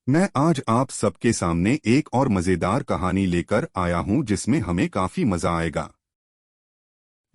मैं आज आप सबके सामने एक और मजेदार कहानी लेकर आया हूं जिसमें हमें काफी मजा आएगा।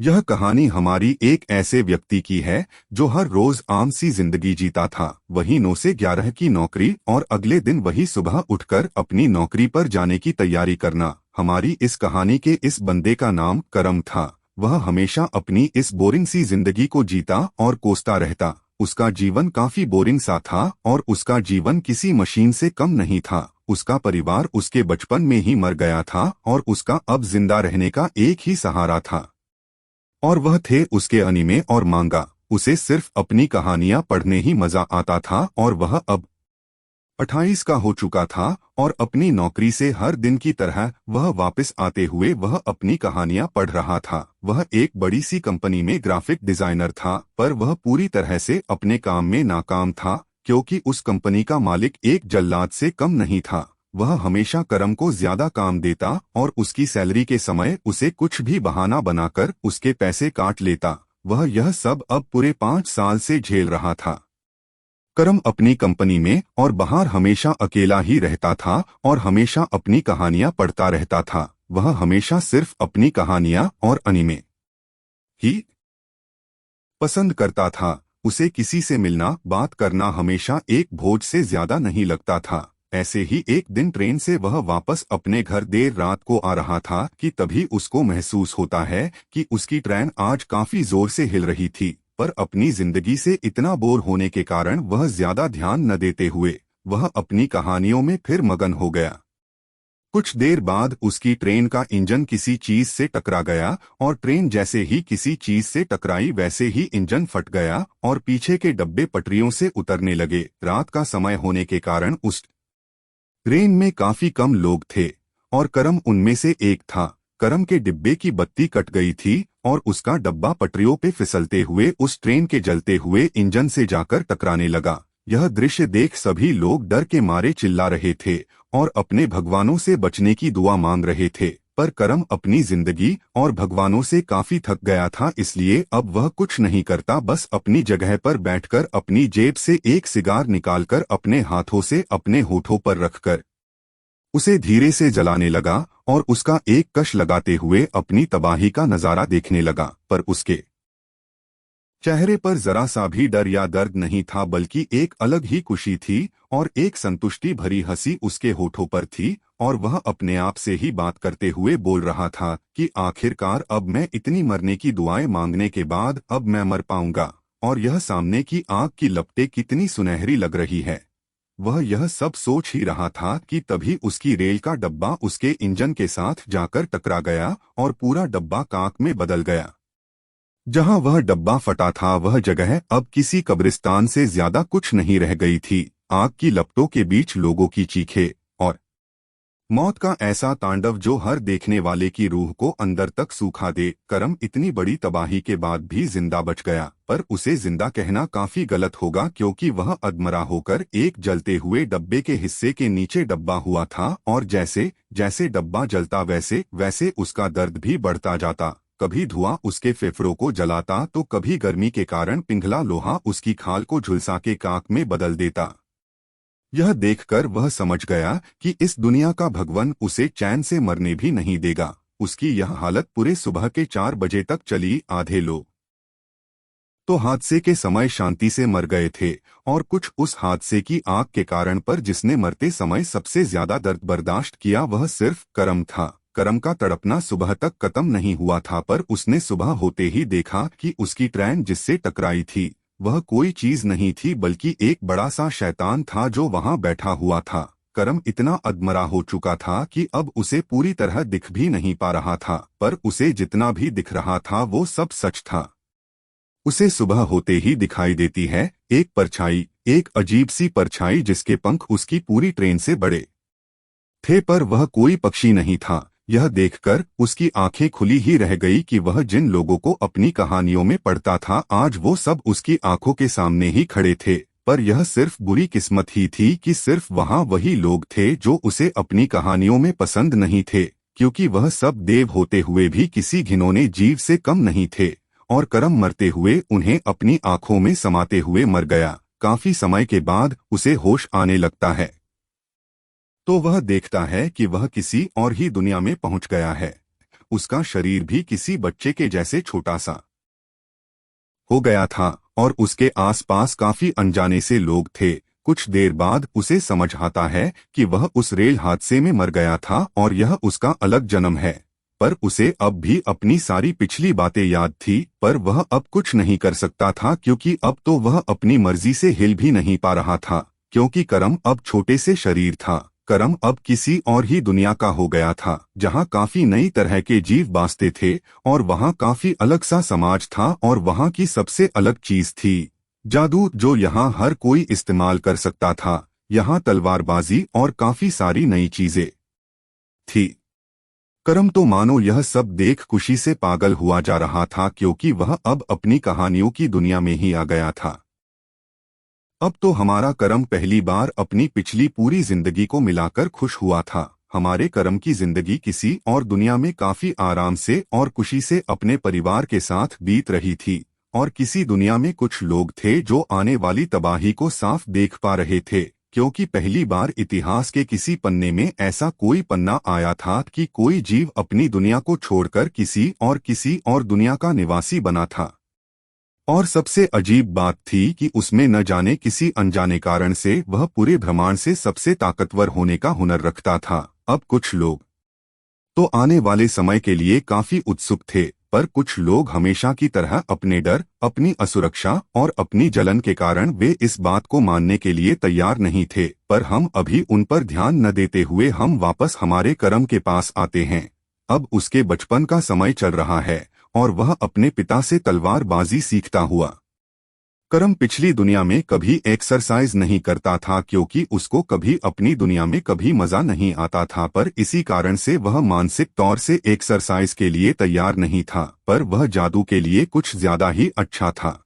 यह कहानी हमारी एक ऐसे व्यक्ति की है जो हर रोज आम सी जिंदगी जीता था, वही 9 से 11 की नौकरी और अगले दिन वही सुबह उठकर अपनी नौकरी पर जाने की तैयारी करना। हमारी इस कहानी के इस बंदे का नाम करम था। वह हमेशा अपनी इस बोरिंग सी जिंदगी को जीता और कोसता रहता। उसका जीवन काफी बोरिंग सा था और उसका जीवन किसी मशीन से कम नहीं था। उसका परिवार उसके बचपन में ही मर गया था और उसका अब जिंदा रहने का एक ही सहारा था, और वह थे उसके अनीमे और मांगा। उसे सिर्फ अपनी कहानियां पढ़ने ही मजा आता था और वह अब 28 का हो चुका था और अपनी नौकरी से हर दिन की तरह वह वापस आते हुए वह अपनी कहानियां पढ़ रहा था। वह एक बड़ी सी कंपनी में ग्राफिक डिजाइनर था, पर वह पूरी तरह से अपने काम में नाकाम था क्योंकि उस कंपनी का मालिक एक जल्लाद से कम नहीं था। वह हमेशा करम को ज्यादा काम देता और उसकी सैलरी के समय उसे कुछ भी बहाना बनाकर उसके पैसे काट लेता। वह यह सब अब पूरे 5 साल से झेल रहा था। करम अपनी कंपनी में और बाहर हमेशा अकेला ही रहता था और हमेशा अपनी कहानियां पढ़ता रहता था। वह हमेशा सिर्फ अपनी कहानियां और अनीमे ही पसंद करता था। उसे किसी से मिलना बात करना हमेशा एक बोझ से ज्यादा नहीं लगता था। ऐसे ही एक दिन ट्रेन से वह वापस अपने घर देर रात को आ रहा था कि तभी उसको महसूस होता है कि उसकी ट्रेन आज काफी जोर से हिल रही थी, पर अपनी जिंदगी से इतना बोर होने के कारण वह ज्यादा ध्यान न देते हुए वह अपनी कहानियों में फिर मगन हो गया। कुछ देर बाद उसकी ट्रेन का इंजन किसी चीज से टकरा गया और ट्रेन जैसे ही किसी चीज से टकराई वैसे ही इंजन फट गया और पीछे के डब्बे पटरियों से उतरने लगे। रात का समय होने के कारण उस ट्रेन में काफी कम लोग थे और करम उनमें से एक था। करम के डिब्बे की बत्ती कट गई थी और उसका डब्बा पटरियों पे फिसलते हुए उस ट्रेन के जलते हुए इंजन से जाकर टकराने लगा। यह दृश्य देख सभी लोग डर के मारे चिल्ला रहे थे और अपने भगवानों से बचने की दुआ मांग रहे थे, पर करम अपनी जिंदगी और भगवानों से काफी थक गया था, इसलिए अब वह कुछ नहीं करता, बस अपनी जगह पर बैठकर अपनी जेब से एक सिगार निकालकर अपने हाथों से अपने होठों पर रखकर उसे धीरे से जलाने लगा और उसका एक कश लगाते हुए अपनी तबाही का नजारा देखने लगा। पर उसके चेहरे पर जरा सा भी डर या दर्द नहीं था, बल्कि एक अलग ही खुशी थी और एक संतुष्टि भरी हंसी उसके होठों पर थी। और वह अपने आप से ही बात करते हुए बोल रहा था कि आखिरकार अब मैं इतनी मरने की दुआएं मांगने के बाद अब मैं मर पाऊंगा, और यह सामने की आग की लपटें कितनी सुनहरी लग रही है। वह यह सब सोच ही रहा था कि तभी उसकी रेल का डब्बा उसके इंजन के साथ जाकर टकरा गया और पूरा डब्बा काक में बदल गया। जहां वह डब्बा फटा था वह जगह अब किसी कब्रिस्तान से ज्यादा कुछ नहीं रह गई थी। आग की लपटों के बीच लोगों की चीखें और मौत का ऐसा तांडव जो हर देखने वाले की रूह को अंदर तक सूखा दे। करम इतनी बड़ी तबाही के बाद भी जिंदा बच गया, पर उसे जिंदा कहना काफी गलत होगा क्योंकि वह अधमरा होकर एक जलते हुए डब्बे के हिस्से के नीचे डब्बा हुआ था और जैसे जैसे डब्बा जलता वैसे वैसे उसका दर्द भी बढ़ता जाता। कभी धुआं उसके फेफड़ों को जलाता तो कभी गर्मी के कारण पिघला लोहा उसकी खाल को झुलसा के काक में बदल देता। यह देखकर वह समझ गया कि इस दुनिया का भगवान उसे चैन से मरने भी नहीं देगा। उसकी यह हालत पूरे सुबह के 4 बजे तक चली। आधे लोग तो हादसे के समय शांति से मर गए थे और कुछ उस हादसे की आग के कारण, पर जिसने मरते समय सबसे ज्यादा दर्द बर्दाश्त किया वह सिर्फ करम था। करम का तड़पना सुबह तक खत्म नहीं हुआ था, पर उसने सुबह होते ही देखा कि उसकी ट्रेन जिससे टकराई थी वह कोई चीज नहीं थी बल्कि एक बड़ा सा शैतान था जो वहां बैठा हुआ था। करम इतना अधमरा हो चुका था कि अब उसे पूरी तरह दिख भी नहीं पा रहा था, पर उसे जितना भी दिख रहा था वो सब सच था। उसे सुबह होते ही दिखाई देती है एक परछाई, एक अजीब सी परछाई जिसके पंख उसकी पूरी ट्रेन से बड़े थे, पर वह कोई पक्षी नहीं था। यह देखकर उसकी आंखें खुली ही रह गई कि वह जिन लोगों को अपनी कहानियों में पढ़ता था आज वो सब उसकी आंखों के सामने ही खड़े थे। पर यह सिर्फ बुरी किस्मत ही थी कि सिर्फ वहां वही लोग थे जो उसे अपनी कहानियों में पसंद नहीं थे, क्योंकि वह सब देव होते हुए भी किसी घिनौने जीव से कम नहीं थे। और करम मरते हुए उन्हें अपनी आंखों में समाते हुए मर गया। काफी समय के बाद उसे होश आने लगता है। तो वह देखता है कि वह किसी और ही दुनिया में पहुंच गया है। उसका शरीर भी किसी बच्चे के जैसे छोटा सा हो गया था और उसके आसपास काफी अनजाने से लोग थे। कुछ देर बाद उसे समझ आता है कि वह उस रेल हादसे में मर गया था और यह उसका अलग जन्म है। पर उसे अब भी अपनी सारी पिछली बातें याद थी, पर वह अब कुछ नहीं कर सकता था क्योंकि अब तो वह अपनी मर्जी से हिल भी नहीं पा रहा था, क्योंकि करम अब छोटे से शरीर था। करम अब किसी और ही दुनिया का हो गया था, जहाँ काफी नई तरह के जीव बासते थे और वहाँ काफी अलग सा समाज था और वहाँ की सबसे अलग चीज थी जादू, जो यहाँ हर कोई इस्तेमाल कर सकता था। यहाँ तलवारबाजी और काफी सारी नई चीजें थी। करम तो मानो यह सब देख खुशी से पागल हुआ जा रहा था, क्योंकि वह अब अपनी कहानियों की दुनिया में ही आ गया था। अब तो हमारा करम पहली बार अपनी पिछली पूरी जिंदगी को मिलाकर खुश हुआ था। हमारे करम की जिंदगी किसी और दुनिया में काफी आराम से और खुशी से अपने परिवार के साथ बीत रही थी, और किसी दुनिया में कुछ लोग थे जो आने वाली तबाही को साफ देख पा रहे थे, क्योंकि पहली बार इतिहास के किसी पन्ने में ऐसा कोई पन्ना आया था कि कोई जीव अपनी दुनिया को छोड़कर किसी और दुनिया का निवासी बना था। और सबसे अजीब बात थी कि उसमें न जाने किसी अनजाने कारण से वह पूरे ब्रह्मांड से सबसे ताकतवर होने का हुनर रखता था। अब कुछ लोग तो आने वाले समय के लिए काफी उत्सुक थे, पर कुछ लोग हमेशा की तरह अपने डर, अपनी असुरक्षा और अपनी जलन के कारण वे इस बात को मानने के लिए तैयार नहीं थे। पर हम अभी उन पर ध्यान न देते हुए हम वापस हमारे करम के पास आते हैं। अब उसके बचपन का समय चल रहा है और वह अपने पिता से तलवारबाजी सीखता हुआ। करम पिछली दुनिया में कभी एक्सरसाइज नहीं करता था, क्योंकि उसको कभी अपनी दुनिया में कभी मजा नहीं आता था, पर इसी कारण से वह मानसिक तौर से एक्सरसाइज के लिए तैयार नहीं था। पर वह जादू के लिए कुछ ज्यादा ही अच्छा था।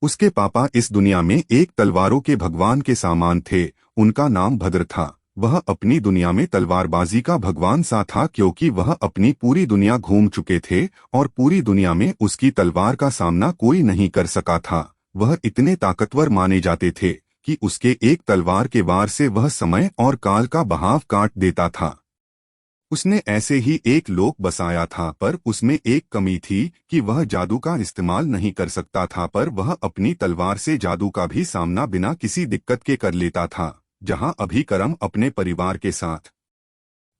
उसके पापा इस दुनिया में एक तलवारों के भगवान के सामान थे। उनका नाम भद्र था। वह अपनी दुनिया में तलवारबाजी का भगवान सा था, क्योंकि वह अपनी पूरी दुनिया घूम चुके थे और पूरी दुनिया में उसकी तलवार का सामना कोई नहीं कर सका था। वह इतने ताकतवर माने जाते थे कि उसके एक तलवार के वार से वह समय और काल का बहाव काट देता था। उसने ऐसे ही एक लोक बसाया था, पर उसमें एक कमी थी कि वह जादू का इस्तेमाल नहीं कर सकता था, पर वह अपनी तलवार से जादू का भी सामना बिना किसी दिक्कत के कर लेता था। जहां अभी करम अपने परिवार के साथ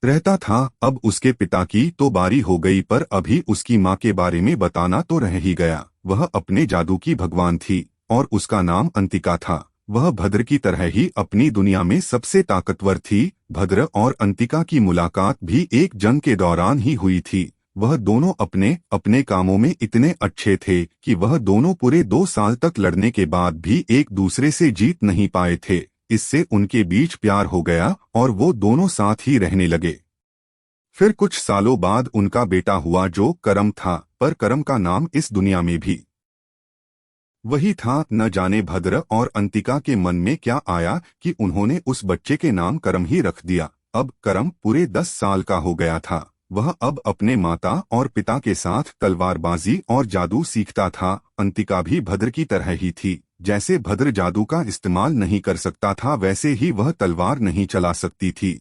रहता था, अब उसके पिता की तो बारी हो गई, पर अभी उसकी माँ के बारे में बताना तो रह ही गया। वह अपने जादू की भगवान थी और उसका नाम अंतिका था। वह भद्र की तरह ही अपनी दुनिया में सबसे ताकतवर थी। भद्र और अंतिका की मुलाकात भी एक जंग के दौरान ही हुई थी। वह दोनों अपने अपने कामों में इतने अच्छे थे कि वह दोनों पूरे 2 साल तक लड़ने के बाद भी एक दूसरे से जीत नहीं पाए थे। इससे उनके बीच प्यार हो गया और वो दोनों साथ ही रहने लगे। फिर कुछ सालों बाद उनका बेटा हुआ जो करम था, पर करम का नाम इस दुनिया में भी वही था। न जाने भद्र और अंतिका के मन में क्या आया कि उन्होंने उस बच्चे के नाम करम ही रख दिया। अब करम पूरे 10 साल का हो गया था। वह अब अपने माता और पिता के साथ तलवारबाजी और जादू सीखता था। अंतिका भी भद्र की तरह ही थी। जैसे भद्र जादू का इस्तेमाल नहीं कर सकता था, वैसे ही वह तलवार नहीं चला सकती थी।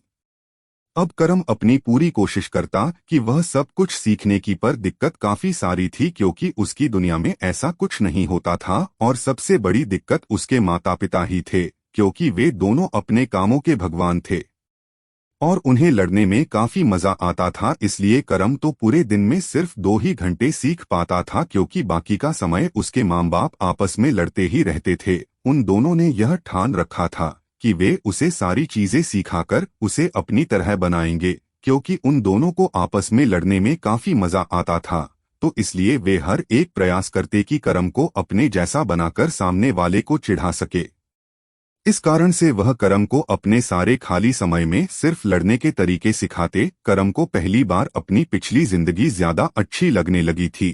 अब करम अपनी पूरी कोशिश करता कि वह सब कुछ सीखने की, पर दिक्कत काफी सारी थी, क्योंकि उसकी दुनिया में ऐसा कुछ नहीं होता था और सबसे बड़ी दिक्कत उसके माता पिता ही थे, क्योंकि वे दोनों अपने कामों के भगवान थे और उन्हें लड़ने में काफी मजा आता था। इसलिए करम तो पूरे दिन में सिर्फ 2 ही घंटे सीख पाता था, क्योंकि बाकी का समय उसके माँ बाप आपस में लड़ते ही रहते थे। उन दोनों ने यह ठान रखा था कि वे उसे सारी चीजें सिखाकर उसे अपनी तरह बनाएंगे, क्योंकि उन दोनों को आपस में लड़ने में काफी मजा आता था। तो इसलिए वे हर एक प्रयास करते कि करम को अपने जैसा बनाकर सामने वाले को चिढ़ा सके। इस कारण से वह करम को अपने सारे खाली समय में सिर्फ लड़ने के तरीके सिखाते। करम को पहली बार अपनी पिछली जिंदगी ज्यादा अच्छी लगने लगी थी,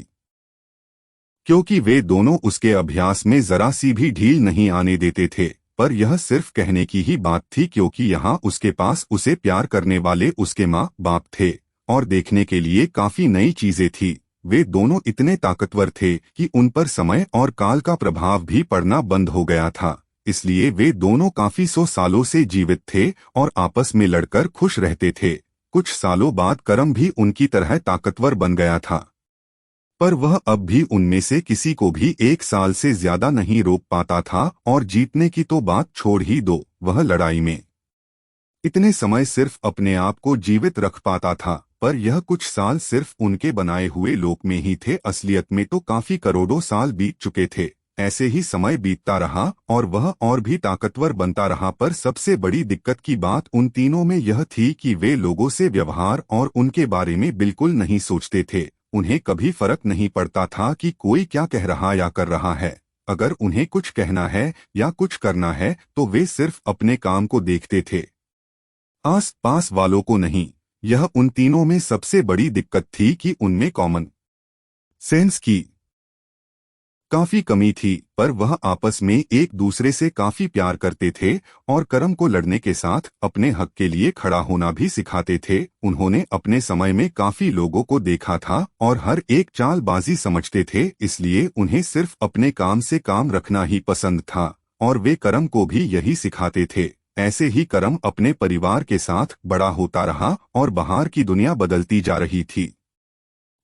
क्योंकि वे दोनों उसके अभ्यास में जरा सी भी ढील नहीं आने देते थे। पर यह सिर्फ कहने की ही बात थी, क्योंकि यहाँ उसके पास उसे प्यार करने वाले उसके माँ बाप थे और देखने के लिए काफी नई चीजें थी। वे दोनों इतने ताकतवर थे कि उन पर समय और काल का प्रभाव भी पड़ना बंद हो गया था। इसलिए वे दोनों काफी 100 सालों से जीवित थे और आपस में लड़कर खुश रहते थे। कुछ सालों बाद करम भी उनकी तरह ताकतवर बन गया था, पर वह अब भी उनमें से किसी को भी 1 साल से ज्यादा नहीं रोक पाता था, और जीतने की तो बात छोड़ ही दो, वह लड़ाई में इतने समय सिर्फ अपने आप को जीवित रख पाता था। पर यह कुछ साल सिर्फ उनके बनाए हुए लोक में ही थे, असलियत में तो काफी करोड़ों साल बीत चुके थे। ऐसे ही समय बीतता रहा और वह और भी ताकतवर बनता रहा, पर सबसे बड़ी दिक्कत की बात उन तीनों में यह थी कि वे लोगों से व्यवहार और उनके बारे में बिल्कुल नहीं सोचते थे। उन्हें कभी फर्क नहीं पड़ता था कि कोई क्या कह रहा या कर रहा है। अगर उन्हें कुछ कहना है या कुछ करना है तो वे सिर्फ अपने काम को देखते थे, आस पास वालों को नहीं। यह उन तीनों में सबसे बड़ी दिक्कत थी कि उनमें कॉमन सेंस की काफी कमी थी, पर वह आपस में एक दूसरे से काफी प्यार करते थे और करम को लड़ने के साथ अपने हक के लिए खड़ा होना भी सिखाते थे। उन्होंने अपने समय में काफी लोगों को देखा था और हर एक चालबाजी समझते थे, इसलिए उन्हें सिर्फ अपने काम से काम रखना ही पसंद था और वे करम को भी यही सिखाते थे। ऐसे ही करम अपने परिवार के साथ बड़ा होता रहा और बाहर की दुनिया बदलती जा रही थी।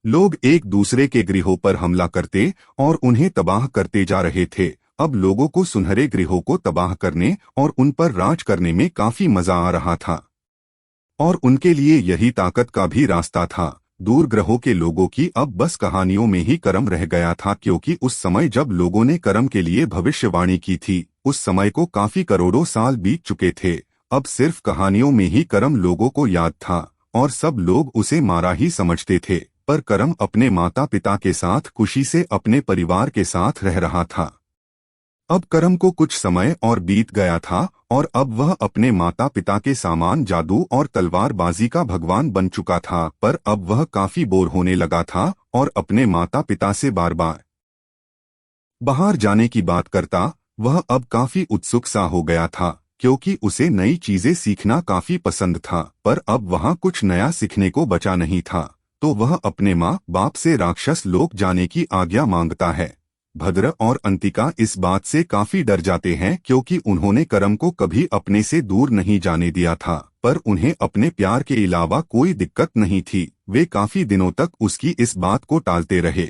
लोग एक दूसरे के गृहों पर हमला करते और उन्हें तबाह करते जा रहे थे। अब लोगों को सुनहरे गृहों को तबाह करने और उन पर राज करने में काफी मजा आ रहा था, और उनके लिए यही ताकत का भी रास्ता था। दूर ग्रहों के लोगों की अब बस कहानियों में ही करम रह गया था, क्योंकि उस समय जब लोगों ने करम के लिए भविष्यवाणी की थी उस समय को काफी करोड़ों साल बीत चुके थे। अब सिर्फ कहानियों में ही करम लोगों को याद था और सब लोग उसे मारा ही समझते थे। पर करम अपने माता पिता के साथ खुशी से अपने परिवार के साथ रह रहा था। अब करम को कुछ समय और बीत गया था और अब वह अपने माता पिता के सामान जादू और तलवारबाजी का भगवान बन चुका था। पर अब वह काफी बोर होने लगा था और अपने माता पिता से बार बार बाहर जाने की बात करता। वह अब काफी उत्सुक सा हो गया था, क्योंकि उसे नई चीजें सीखना काफी पसंद था। पर अब वहाँ कुछ नया सीखने को बचा नहीं था, तो वह अपने माँ बाप से राक्षस लोक जाने की आज्ञा मांगता है। भद्र और अंतिका इस बात से काफी डर जाते हैं, क्योंकि उन्होंने करम को कभी अपने से दूर नहीं जाने दिया था, पर उन्हें अपने प्यार के अलावा कोई दिक्कत नहीं थी। वे काफी दिनों तक उसकी इस बात को टालते रहे।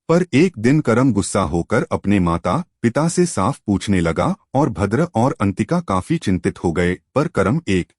पर एक दिन करम गुस्सा होकर अपने माता पिता से साफ पूछने लगा और भद्र और अंतिका काफी चिंतित हो गए। पर करम एक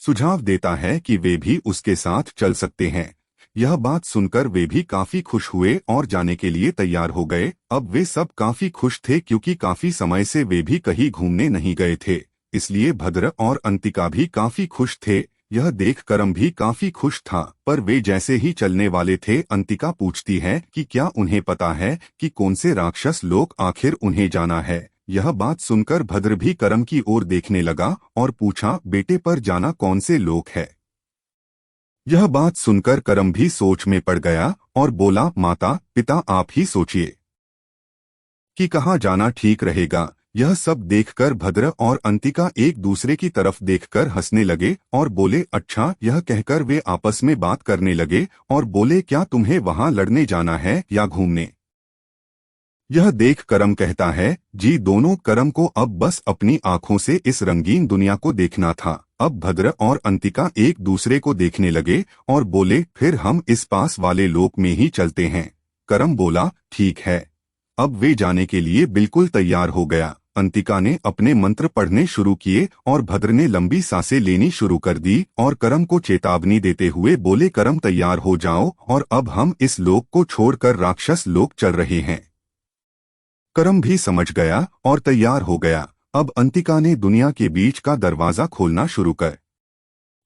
सुझाव देता है कि वे भी उसके साथ चल सकते हैं। यह बात सुनकर वे भी काफी खुश हुए और जाने के लिए तैयार हो गए। अब वे सब काफी खुश थे, क्योंकि काफी समय से वे भी कहीं घूमने नहीं गए थे, इसलिए भद्र और अंतिका भी काफी खुश थे। यह देख करम भी काफी खुश था। पर वे जैसे ही चलने वाले थे, अंतिका पूछती है कि क्या उन्हें पता है कि कौन से राक्षस लोग आखिर उन्हें जाना है। यह बात सुनकर भद्र भी करम की ओर देखने लगा और पूछा, बेटे पर जाना कौन से लोग है। यह बात सुनकर करम भी सोच में पड़ गया और बोला, माता पिता आप ही सोचिए कि कहाँ जाना ठीक रहेगा। यह सब देखकर भद्र और अंतिका एक दूसरे की तरफ देखकर हंसने लगे और बोले, अच्छा। यह कहकर वे आपस में बात करने लगे और बोले, क्या तुम्हें वहां लड़ने जाना है या घूमने। यह देख करम कहता है, जी दोनों। करम को अब बस अपनी आंखों से इस रंगीन दुनिया को देखना था। अब भद्र और अंतिका एक दूसरे को देखने लगे और बोले, फिर हम इस पास वाले लोक में ही चलते हैं। करम बोला, ठीक है। अब वे जाने के लिए बिल्कुल तैयार हो गया। अंतिका ने अपने मंत्र पढ़ने शुरू किए और भद्र ने लंबी सांसें लेनी शुरू कर दी और करम को चेतावनी देते हुए बोले, करम तैयार हो जाओ और अब हम इस लोक को छोड़कर राक्षस लोक चल रहे हैं। करम भी समझ गया और तैयार हो गया। अब अंतिका ने दुनिया के बीच का दरवाजा खोलना शुरू कर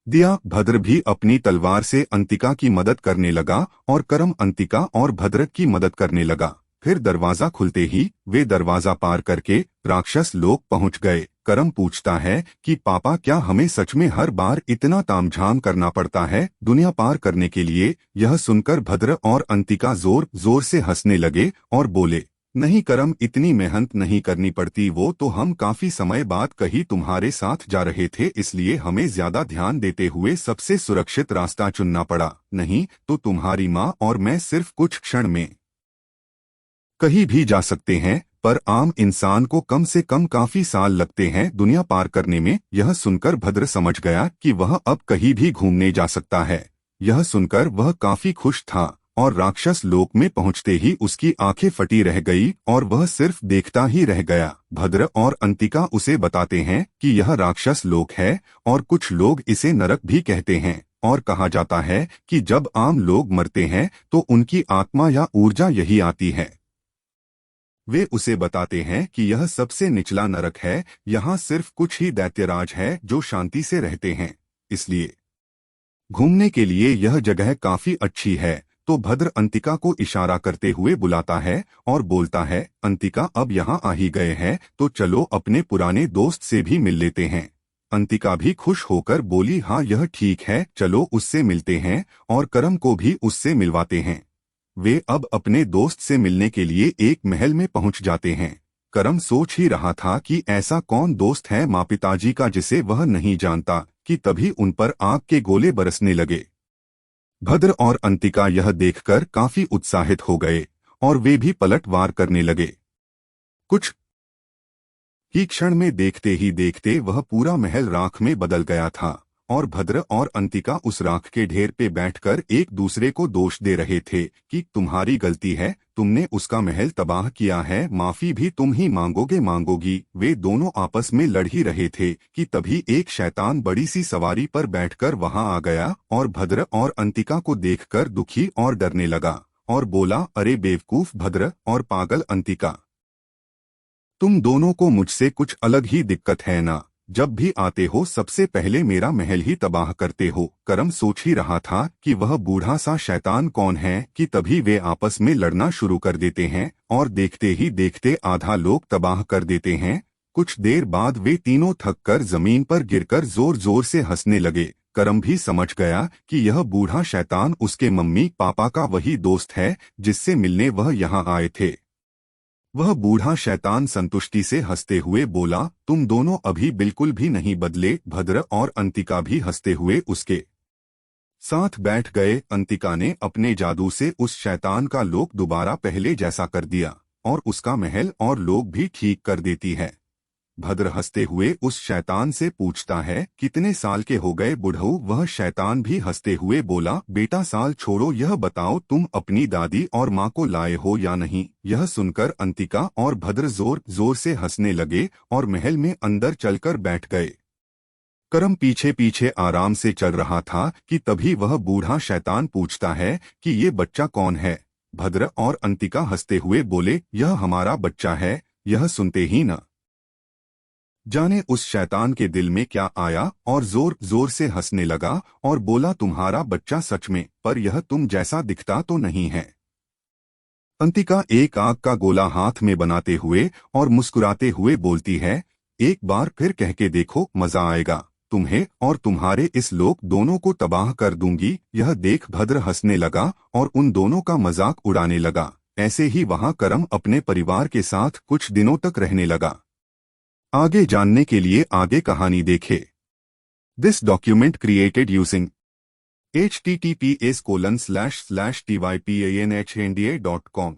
दिया। भद्र भी अपनी तलवार से अंतिका की मदद करने लगा और करम अंतिका और भद्र की मदद करने लगा। फिर दरवाजा खुलते ही वे दरवाजा पार करके राक्षस लोक पहुंच गए। करम पूछता है कि पापा, क्या हमें सच में हर बार इतना तामझाम करना पड़ता है दुनिया पार करने के लिए। यह सुनकर भद्र और अंतिका जोर जोर से हंसने लगे और बोले, नहीं करम, इतनी मेहनत नहीं करनी पड़ती। वो तो हम काफी समय बाद कहीं तुम्हारे साथ जा रहे थे, इसलिए हमें ज्यादा ध्यान देते हुए सबसे सुरक्षित रास्ता चुनना पड़ा। नहीं तो तुम्हारी माँ और मैं सिर्फ कुछ क्षण में कहीं भी जा सकते हैं। पर आम इंसान को कम से कम काफी साल लगते हैं दुनिया पार करने में। यह सुनकर भद्र समझ गया कि वह अब कहीं भी घूमने जा सकता है। यह सुनकर वह काफी खुश था और राक्षस लोक में पहुंचते ही उसकी आंखें फटी रह गई और वह सिर्फ देखता ही रह गया। भद्र और अंतिका उसे बताते हैं कि यह राक्षस लोक है और कुछ लोग इसे नरक भी कहते हैं और कहा जाता है कि जब आम लोग मरते हैं तो उनकी आत्मा या ऊर्जा यही आती है। वे उसे बताते हैं कि यह सबसे निचला नरक है, यहाँ सिर्फ कुछ ही दैत्यराज है जो शांति से रहते हैं, इसलिए घूमने के लिए यह जगह काफी अच्छी है। तो भद्र अंतिका को इशारा करते हुए बुलाता है और बोलता है, अंतिका अब यहाँ आ ही गए हैं तो चलो अपने पुराने दोस्त से भी मिल लेते हैं। अंतिका भी खुश होकर बोली, हाँ यह ठीक है, चलो उससे मिलते हैं और करम को भी उससे मिलवाते हैं। वे अब अपने दोस्त से मिलने के लिए एक महल में पहुंच जाते हैं। करम सोच ही रहा था कि ऐसा कौन दोस्त है माँ पिताजी का जिसे वह नहीं जानता कि तभी उन पर आग के गोले बरसने लगे। भद्र और अंतिका यह देखकर काफी उत्साहित हो गए और वे भी पलट वार करने लगे। कुछ ही क्षण में देखते ही देखते वह पूरा महल राख में बदल गया था और भद्र और अंतिका उस राख के ढेर पे बैठकर एक दूसरे को दोष दे रहे थे कि तुम्हारी गलती है, तुमने उसका महल तबाह किया है, माफी भी तुम ही मांगोगी। वे दोनों आपस में लड़ ही रहे थे कि तभी एक शैतान बड़ी सी सवारी पर बैठकर वहां आ गया और भद्र और अंतिका को देखकर दुखी और डरने लगा और बोला, अरे बेवकूफ भद्र और पागल अंतिका, तुम दोनों को मुझसे कुछ अलग ही दिक्कत है ना? जब भी आते हो सबसे पहले मेरा महल ही तबाह करते हो। करम सोच ही रहा था कि वह बूढ़ा सा शैतान कौन है कि तभी वे आपस में लड़ना शुरू कर देते हैं और देखते ही देखते आधा लोक तबाह कर देते हैं। कुछ देर बाद वे तीनों थककर जमीन पर गिरकर जोर जोर से हंसने लगे। करम भी समझ गया कि यह बूढ़ा शैतान उसके मम्मी पापा का वही दोस्त है जिससे मिलने वह यहाँ आए थे। वह बूढ़ा शैतान संतुष्टि से हंसते हुए बोला, तुम दोनों अभी बिल्कुल भी नहीं बदले। भद्र और अंतिका भी हंसते हुए उसके साथ बैठ गए। अंतिका ने अपने जादू से उस शैतान का लोक दोबारा पहले जैसा कर दिया और उसका महल और लोक भी ठीक कर देती है। भद्र हंसते हुए उस शैतान से पूछता है, कितने साल के हो गए बुढ़ऊ? वह शैतान भी हंसते हुए बोला, बेटा साल छोड़ो, यह बताओ तुम अपनी दादी और माँ को लाए हो या नहीं? यह सुनकर अंतिका और भद्र जोर जोर से हंसने लगे और महल में अंदर चलकर बैठ गए। करम पीछे पीछे आराम से चल रहा था कि तभी वह बूढ़ा शैतान पूछता है कि ये बच्चा कौन है? भद्र और अंतिका हंसते हुए बोले, यह हमारा बच्चा है। यह सुनते ही न जाने उस शैतान के दिल में क्या आया और जोर जोर से हंसने लगा और बोला, तुम्हारा बच्चा सच में, पर यह तुम जैसा दिखता तो नहीं है। अंतिका एक आग का गोला हाथ में बनाते हुए और मुस्कुराते हुए बोलती है, एक बार फिर कह के देखो, मजा आएगा, तुम्हें और तुम्हारे इस लोक दोनों को तबाह कर दूंगी। यह देख भद्र हंसने लगा और उन दोनों का मजाक उड़ाने लगा। ऐसे ही वहां करम अपने परिवार के साथ कुछ दिनों तक रहने लगा। आगे जानने के लिए आगे कहानी देखें। This document created using https://typannha.com